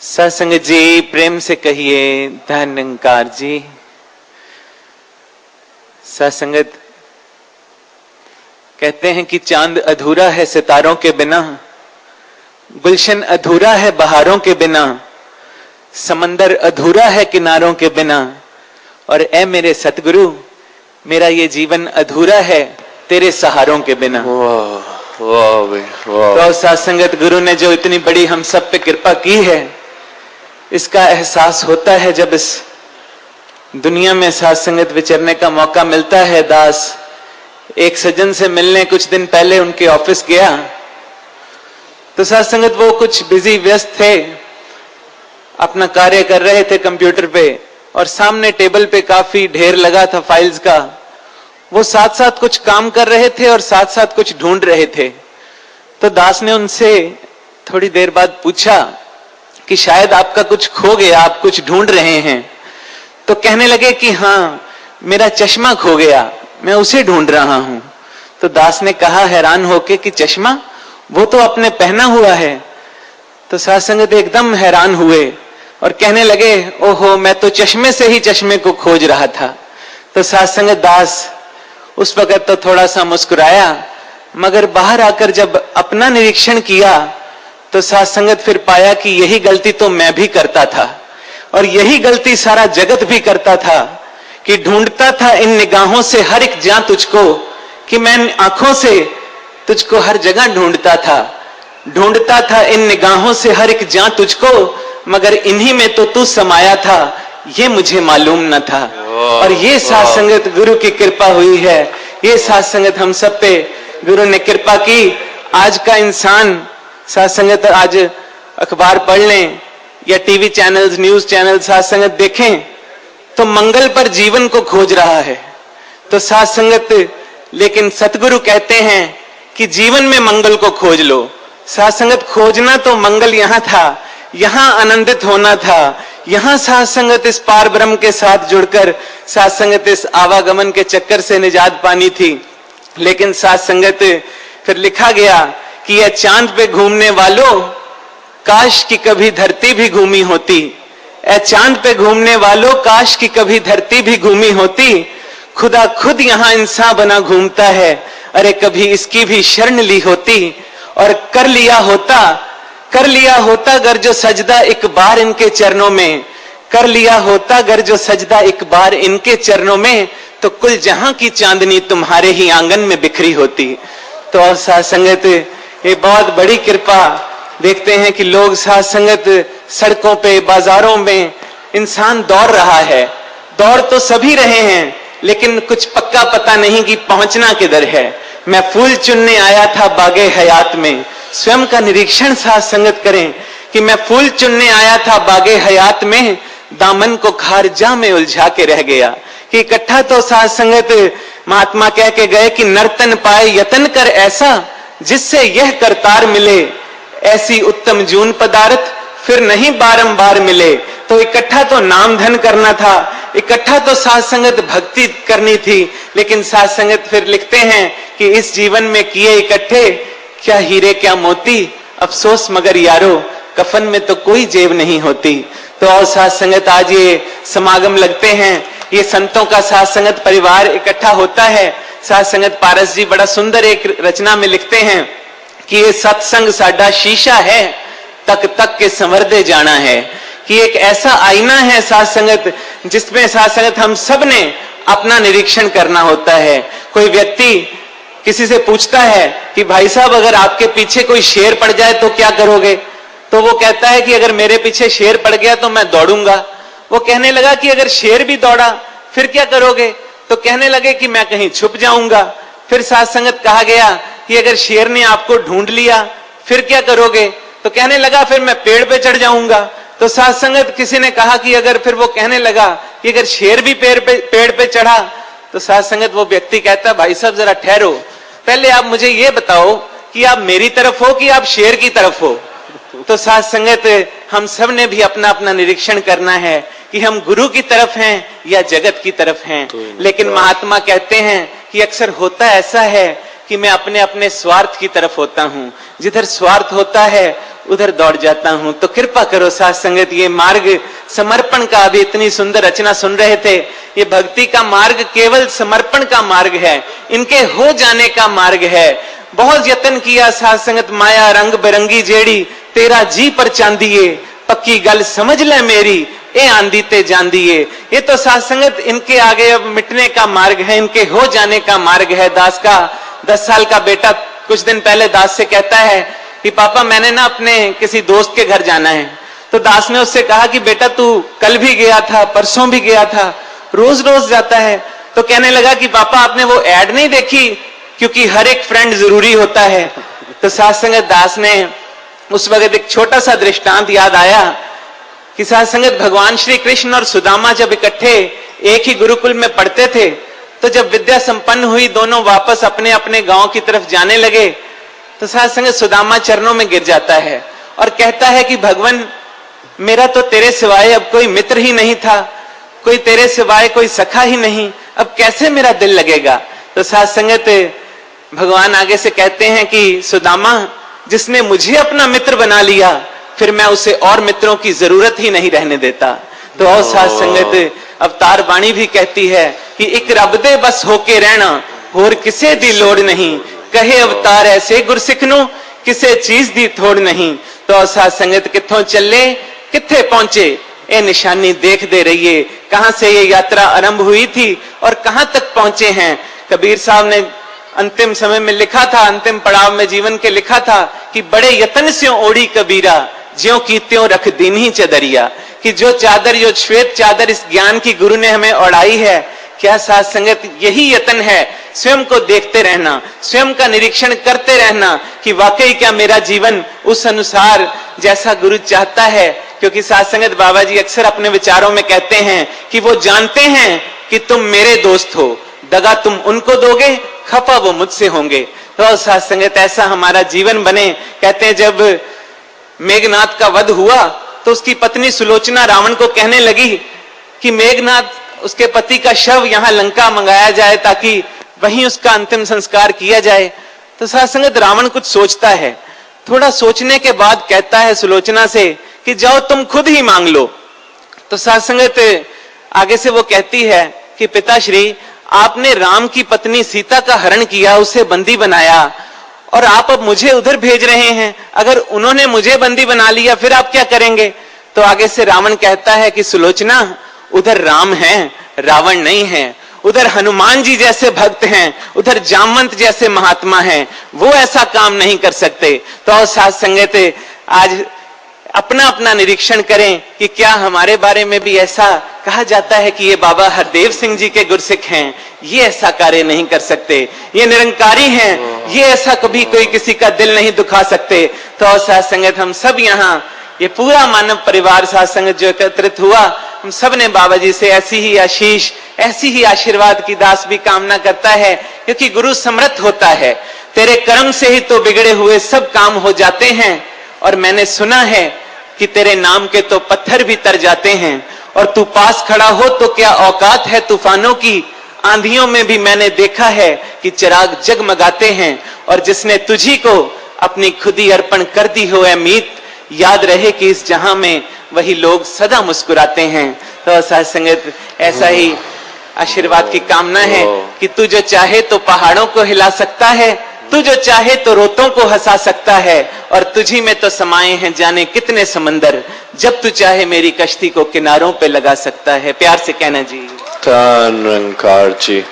सत्संग जी प्रेम से कहिए धन्यकार जी। सत्संगत कहते हैं कि चांद अधूरा है सितारों के बिना, गुलशन अधूरा है बहारों के बिना, समंदर अधूरा है किनारों के बिना, और ए मेरे सतगुरु मेरा ये जीवन अधूरा है तेरे सहारों के बिना। तो सत्संगत गुरु ने जो इतनी बड़ी हम सब पे कृपा की है, इसका एहसास होता है जब इस दुनिया में सत्संगत विचरने का मौका मिलता है। दास एक सज्जन से मिलने कुछ दिन पहले उनके ऑफिस गया, तो सत्संगत वो कुछ बिजी व्यस्त थे, अपना कार्य कर रहे थे कंप्यूटर पे, और सामने टेबल पे काफी ढेर लगा था फाइल्स का। वो साथ साथ कुछ काम कर रहे थे और साथ साथ कुछ ढूंढ रहे थे। तो दास ने उनसे थोड़ी देर बाद पूछा कि शायद आपका कुछ खो गया, आप कुछ ढूंढ रहे हैं। तो कहने लगे कि हाँ मेरा चश्मा खो गया, मैं उसे ढूंढ रहा हूं। तो दास ने कहा हैरान होके कि चश्मा, वो तो आपने पहना हुआ है। तो सत्संगत एकदम हैरान हुए और कहने लगे ओहो मैं तो चश्मे से ही चश्मे को खोज रहा था। तो सत्संगत दास उस वक्त तो थोड़ा सा मुस्कुराया, मगर बाहर आकर जब अपना निरीक्षण किया तो सत्संगत फिर पाया कि यही गलती तो मैं भी करता था, और यही गलती सारा जगत भी करता था, कि ढूंढता था इन निगाहों से हर एक जहां तुझको, कि मैं आंखों से तुझको हर जगह ढूंढता था इन निगाहों से हर एक जहां तुझको, मगर इन्हीं में तो तू समाया था, ये मुझे मालूम न था। और ये सत्संगत गुरु की कृपा हुई है, ये सत्संगत हम सब पे गुरु ने कृपा की। आज का इंसान सत्संगत आज अखबार पढ़ लें या टीवी चैनल्स, न्यूज चैनल सत्संगत देखें तो मंगल पर जीवन को खोज रहा है। तो सत्संगत लेकिन सतगुरु कहते हैं कि जीवन में मंगल को खोज लो। सत्संगत खोजना तो मंगल यहां था, यहां आनंदित होना था, यहां सत्संगत इस पार ब्रह्म के साथ जुड़कर सत्संगत इस आवागमन के चक्कर से निजात पानी थी। लेकिन सत्संगत फिर लिखा गया कि यह चांद पे घूमने वालों काश की कभी धरती भी घूमी होती, ए चांद पे घूमने वालों काश की कभी धरती भी घूमी होती, खुदा खुद यहां इंसान बना घूमता है, अरे कभी इसकी भी शरण ली होती, और कर लिया होता अगर जो सजदा एक बार इनके चरणों में, कर लिया होता अगर जो सजदा एक बार इनके चरणों में, तो कुल जहां की चांदनी तुम्हारे ही आंगन में बिखरी होती। तो सत्संगत ये बहुत बड़ी कृपा। देखते हैं कि लोग सत्संगत सड़कों पे, बाजारों में इंसान दौड़ रहा है, दौड़ तो सभी रहे हैं, लेकिन कुछ पक्का पता नहीं कि पहुंचना किधर है। मैं फूल चुनने आया था बागे हयात में, स्वयं का निरीक्षण सत्संगत करें कि मैं फूल चुनने आया था बागे हयात में, दामन को खारजा में उलझा के रह गया। कि इकट्ठा तो सत्संगत महात्मा कह के गए कि नर्तन पाए यतन कर ऐसा, जिससे यह करतार मिले, ऐसी उत्तम जून पदार्थ फिर नहीं बारंबार मिले। तो इकट्ठा तो नाम धन करना था, इकट्ठा तो सत्संगत भक्ति करनी थी, लेकिन सत्संगत फिर लिखते हैं कि इस जीवन में किए इकट्ठे क्या हीरे क्या मोती, अफसोस मगर यारो कफन में तो कोई जेब नहीं होती। तो और सत्संगत आज ये समागम लगते हैं, ये संतों का सत्संगत परिवार इकट्ठा होता है। सत्संगत पारस जी बड़ा सुंदर एक रचना में लिखते हैं कि ये सत्संग साडा शीशा है, तक तक के संवरदे जाना है। कि एक ऐसा आईना है सत्संगत, जिसमें सत्संगत हम सब ने अपना निरीक्षण करना होता है। कोई व्यक्ति किसी से पूछता है कि भाई साहब अगर आपके पीछे कोई शेर पड़ जाए तो क्या करोगे? तो वो कहता है कि अगर मेरे पीछे शेर पड़ गया तो मैं दौड़ूंगा। वो कहने लगा कि अगर शेर भी दौड़ा फिर क्या करोगे? तो कहने लगे कि मैं कहीं छुप जाऊंगा। फिर सत्संगत कहा गया कि अगर शेर ने आपको ढूंढ लिया फिर क्या करोगे? तो कहने लगा फिर मैं पेड़ पे चढ़ जाऊंगा। तो सत्संगत किसी ने कहा कि अगर, फिर वो कहने लगा कि अगर शेर भी पेड़ पे चढ़ा, तो सत्संगत वो व्यक्ति कहता भाई साहब जरा ठहरो, पहले आप मुझे ये बताओ कि आप मेरी तरफ हो कि आप शेर की तरफ हो। तो सत्संगत हम सब ने भी अपना अपना निरीक्षण करना है कि हम गुरु की तरफ हैं या जगत की तरफ हैं। लेकिन महात्मा कहते हैं कि अक्सर होता ऐसा है कि मैं अपने अपने स्वार्थ की तरफ होता हूं, जिधर स्वार्थ होता है उधर दौड़ जाता हूं। तो कृपा करो साथ संगत, ये मार्ग समर्पण का, अभी इतनी सुंदर रचना सुन रहे थे, ये भक्ति का मार्ग केवल समर्पण का मार्ग है, इनके हो जाने का मार्ग है। बहुत यत्न किया साथ संगत, माया रंग बिरंगी जेड़ी, तेरा जी पर चांदिए, पक्की गल समझ ले मेरी, ए आंधी ते जांदिए। ये तो साथ संगत इनके आगे अब मिटने का मार्ग है, इनके हो जाने का मार्ग है। दास का 10 साल का बेटा कुछ दिन पहले दास से कहता है कि पापा मैंने ना अपने किसी दोस्त के घर जाना है। तो दास ने उससे कहा कि बेटा तू कल भी गया था, परसों भी गया था, रोज रोज जाता है। तो कहने लगा कि पापा आपने वो एड नहीं देखी, क्योंकि हर एक फ्रेंड जरूरी होता है। तो साथ संगत दास ने उस वक्त एक छोटा सा दृष्टांत याद आया कि साथ संगत भगवान श्री कृष्ण और सुदामा जब इकट्ठे एक ही गुरुकुल में पढ़ते थे, तो जब विद्या संपन्न हुई, दोनों वापस अपने अपने गांव की तरफ जाने लगे, तो साथ संगत सुदामा चरणों में गिर जाता है और कहता है कि भगवान मेरा तो तेरे सिवाय अब कोई मित्र ही नहीं था, कोई तेरे सिवाय कोई सखा ही नहीं, अब कैसे मेरा दिल लगेगा। तो साथ संगत भगवान आगे से कहते हैं कि सुदामा, जिसने मुझे अपना मित्र बना लिया, फिर मैं उसे और मित्रों की जरूरत ही नहीं रहने देता। तो और साथ संगत अवतार वाणी भी कहती है कि एक रब दे बस होके रहना, होर किसे दी लोड़ नहीं, कहे अवतार ऐसे गुरसिख नू, किसे चीज दी थोड़ नहीं। तो साथ संगत कित्थों चले कित्थे पहुंचे, ये निशानी देख दे रहिए, कहां से ये यात्रा आरंभ हुई थी और कहां तक पहुंचे हैं। कबीर साहब ने अंतिम समय में लिखा था, अंतिम पड़ाव में जीवन के लिखा था कि बड़े यत्न से ओढ़ी कबीरा, ज्यों की त्यों रख दीन्ही चदरिया। कि जो चादर, जो श्वेत चादर इस ज्ञान की गुरु ने हमें ओढ़ाई है, क्या साथ संगत यही यत्न है, स्वयं को देखते रहना, स्वयं का निरीक्षण करते रहना कि वाकई क्या मेरा जीवन उस अनुसार जैसा गुरु चाहता है। क्योंकि साथ संगत बाबा जी अक्सर अपने विचारों में कहते हैं कि वो जानते हैं कि तुम मेरे दोस्त हो, दगा तुम उनको दोगे, खफा वो मुझसे होंगे। तो साथ संगत ऐसा हमारा जीवन बने। कहते हैं जब मेघनाथ का वध हुआ तो उसकी पत्नी सुलोचना रावण को कहने लगी कि मेघनाथ, उसके पति का शव यहां लंका मंगाया जाए ताकि वहीं उसका अंतिम संस्कार किया जाए। तो साथ संगत रावण कुछ सोचता है, थोड़ा सोचने के बाद कहता है सुलोचना से कि जाओ तुम खुद ही मांग लो। तो साथ संगत आगे से वो कहती है कि पिताश्री, आपने राम की पत्नी सीता का हरण किया, उसे बंदी बनाया, और आप अब मुझे उधर भेज रहे हैं। अगर उन्होंने मुझे बंदी बना लिया फिर आप क्या करेंगे। तो आगे से रावण कहता है कि सुलोचना, उधर राम हैं, रावण नहीं है, उधर हनुमान जी जैसे भक्त हैं, उधर जामवंत जैसे महात्मा हैं, वो ऐसा काम नहीं कर सकते। तो साथ संगत आज अपना अपना निरीक्षण करें कि क्या हमारे बारे में भी ऐसा कहा जाता है कि ये बाबा हरदेव सिंह जी के गुरसिख हैं, ये ऐसा कार्य नहीं कर सकते, ये निरंकारी हैं, ये ऐसा कभी कोई किसी का दिल नहीं दुखा सकते। तो साथ संगत हम सब यहाँ, ये पूरा मानव परिवार साथ संगत जो एकत्रित हुआ, हम सब ने बाबा जी से ऐसी ही आशीष, ऐसी ही आशीर्वाद की दास भी कामना करता है। क्योंकि गुरु समर्थ होता है, तेरे कर्म से ही तो बिगड़े हुए सब काम हो जाते हैं, और मैंने सुना है कि तेरे नाम के तो पत्थर भी तर जाते हैं, और तू पास खड़ा हो तो क्या औकात है तूफानों की। आंधियों में भी मैंने देखा है कि चिराग जगमगाते हैं, और जिसने तुझी को अपनी खुदी अर्पण कर दी हो मीत, याद रहे कि इस जहां में वही लोग सदा मुस्कुराते हैं। तो साथ संगत ऐसा ही आशीर्वाद की कामना है कि तू जो चाहे तो पहाड़ों को हिला सकता है, तू जो चाहे तो रोतों को हंसा सकता है, और तुझी में तो समाये हैं जाने कितने समंदर, जब तू चाहे मेरी कश्ती को किनारों पे लगा सकता है। प्यार से कहना जी। धन निरंकार जी।